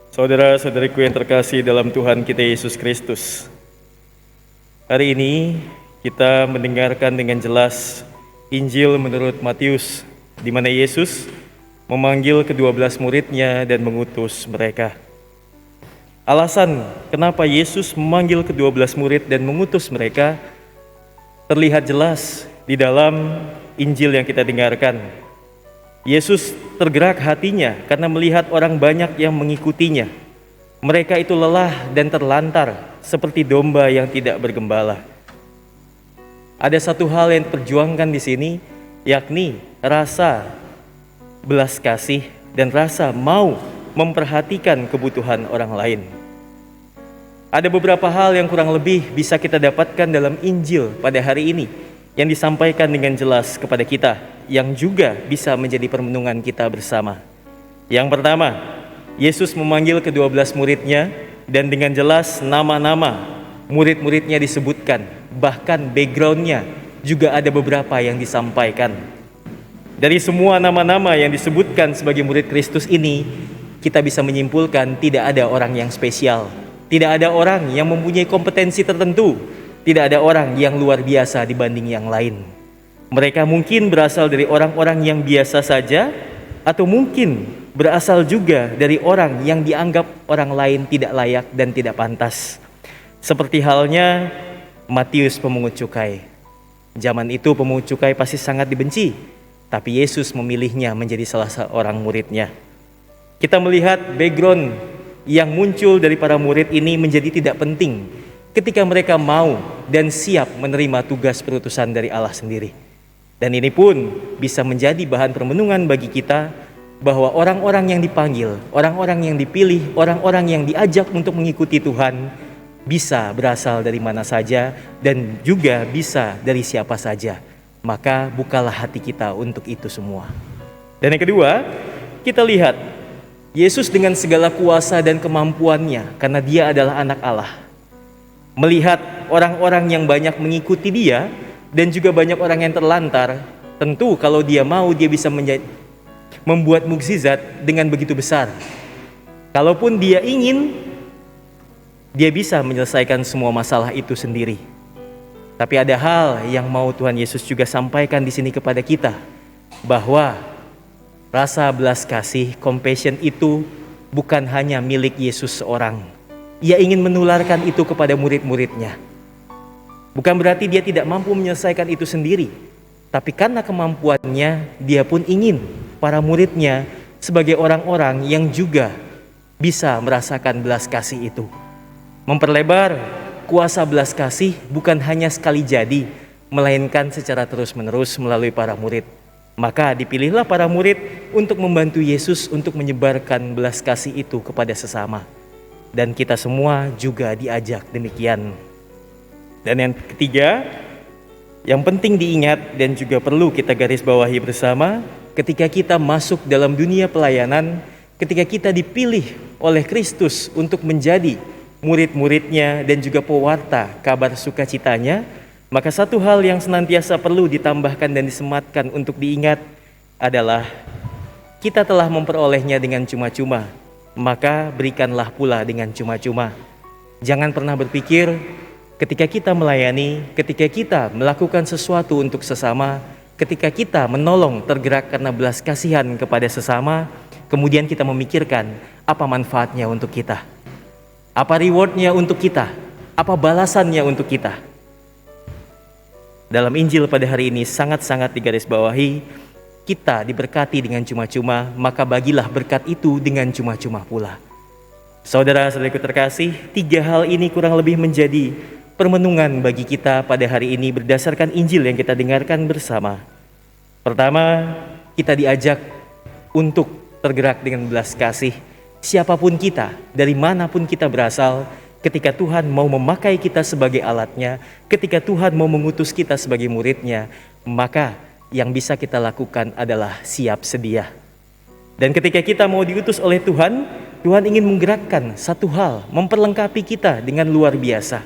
Saudara-saudariku yang terkasih dalam Tuhan kita Yesus Kristus, hari ini kita mendengarkan dengan jelas Injil menurut Matius, di mana Yesus memanggil ke-12 muridnya dan mengutus mereka. Alasan kenapa Yesus memanggil ke-12 murid dan mengutus mereka terlihat jelas di dalam Injil yang kita dengarkan. Yesus tergerak hatinya karena melihat orang banyak yang mengikutinya. Mereka itu lelah dan terlantar seperti domba yang tidak bergembala. Ada satu hal yang diperjuangkan di sini, yakni rasa belas kasih dan rasa mau memperhatikan kebutuhan orang lain. Ada beberapa hal yang kurang lebih bisa kita dapatkan dalam Injil pada hari ini yang disampaikan dengan jelas kepada kita, yang juga bisa menjadi permenungan kita bersama. Yang pertama, Yesus memanggil ke-12 muridnya dan dengan jelas nama-nama murid-muridnya disebutkan, bahkan backgroundnya juga ada beberapa yang disampaikan. Dari semua nama-nama yang disebutkan sebagai murid Kristus ini, kita bisa menyimpulkan tidak ada orang yang spesial. Tidak ada orang yang mempunyai kompetensi tertentu. Tidak ada orang yang luar biasa dibanding yang lain. Mereka mungkin berasal dari orang-orang yang biasa saja, atau mungkin berasal juga dari orang yang dianggap orang lain tidak layak dan tidak pantas. Seperti halnya Matius pemungut cukai. Zaman itu pemungut cukai pasti sangat dibenci, tapi Yesus memilihnya menjadi salah seorang muridnya. Kita melihat background yang muncul dari para murid ini menjadi tidak penting ketika mereka mau dan siap menerima tugas perutusan dari Allah sendiri. Dan ini pun bisa menjadi bahan permenungan bagi kita bahwa orang-orang yang dipanggil, orang-orang yang dipilih, orang-orang yang diajak untuk mengikuti Tuhan bisa berasal dari mana saja dan juga bisa dari siapa saja. Maka bukalah hati kita untuk itu semua. Dan yang kedua, kita lihat Yesus dengan segala kuasa dan kemampuannya, karena dia adalah anak Allah, melihat orang-orang yang banyak mengikuti dia dan juga banyak orang yang terlantar. Tentu kalau dia mau, dia bisa membuat mukjizat dengan begitu besar. Kalaupun dia ingin, dia bisa menyelesaikan semua masalah itu sendiri. Tapi ada hal yang mau Tuhan Yesus juga sampaikan di sini kepada kita, bahwa rasa belas kasih, compassion itu bukan hanya milik Yesus seorang. Ia ingin menularkan itu kepada murid-muridnya. Bukan berarti dia tidak mampu menyelesaikan itu sendiri, tapi karena kemampuannya, dia pun ingin para muridnya sebagai orang-orang yang juga bisa merasakan belas kasih itu. Memperlebar kuasa belas kasih bukan hanya sekali jadi, melainkan secara terus-menerus melalui para murid. Maka dipilihlah para murid untuk membantu Yesus untuk menyebarkan belas kasih itu kepada sesama. Dan kita semua juga diajak demikian. Dan yang ketiga, yang penting diingat dan juga perlu kita garis bawahi bersama, ketika kita masuk dalam dunia pelayanan, ketika kita dipilih oleh Kristus untuk menjadi murid-muridnya dan juga pewarta kabar sukacitanya, maka satu hal yang senantiasa perlu ditambahkan dan disematkan untuk diingat adalah kita telah memperolehnya dengan cuma-cuma, maka berikanlah pula dengan cuma-cuma. Jangan pernah berpikir ketika kita melayani, ketika kita melakukan sesuatu untuk sesama, ketika kita menolong tergerak karena belas kasihan kepada sesama, kemudian kita memikirkan apa manfaatnya untuk kita, apa rewardnya untuk kita, apa balasannya untuk kita. Dalam Injil pada hari ini sangat-sangat digarisbawahi, kita diberkati dengan cuma-cuma, maka bagilah berkat itu dengan cuma-cuma pula. Saudara-saudariku terkasih, 3 hal ini kurang lebih menjadi permenungan bagi kita pada hari ini berdasarkan Injil yang kita dengarkan bersama. Pertama, kita diajak untuk tergerak dengan belas kasih. Siapapun kita, dari manapun kita berasal, ketika Tuhan mau memakai kita sebagai alatnya, ketika Tuhan mau mengutus kita sebagai muridnya, maka yang bisa kita lakukan adalah siap sedia. Dan ketika kita mau diutus oleh Tuhan, Tuhan ingin menggerakkan satu hal, memperlengkapi kita dengan luar biasa,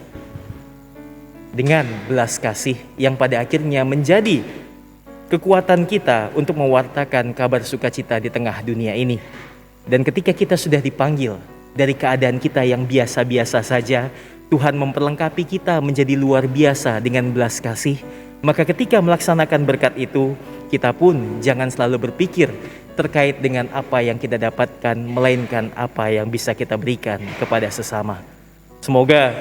dengan belas kasih yang pada akhirnya menjadi kekuatan kita untuk mewartakan kabar sukacita di tengah dunia ini. Dan ketika kita sudah dipanggil, dari keadaan kita yang biasa-biasa saja, Tuhan memperlengkapi kita menjadi luar biasa dengan belas kasih. Maka ketika melaksanakan berkat itu, kita pun jangan selalu berpikir terkait dengan apa yang kita dapatkan, melainkan apa yang bisa kita berikan kepada sesama. Semoga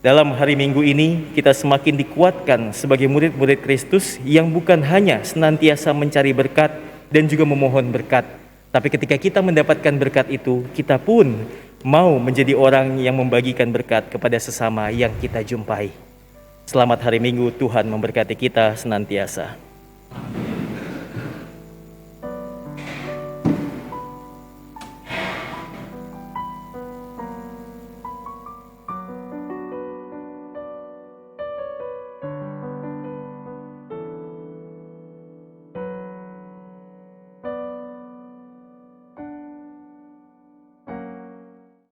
dalam hari Minggu ini kita semakin dikuatkan sebagai murid-murid Kristus yang bukan hanya senantiasa mencari berkat dan juga memohon berkat, tapi ketika kita mendapatkan berkat itu, kita pun mau menjadi orang yang membagikan berkat kepada sesama yang kita jumpai. Selamat hari Minggu, Tuhan memberkati kita senantiasa.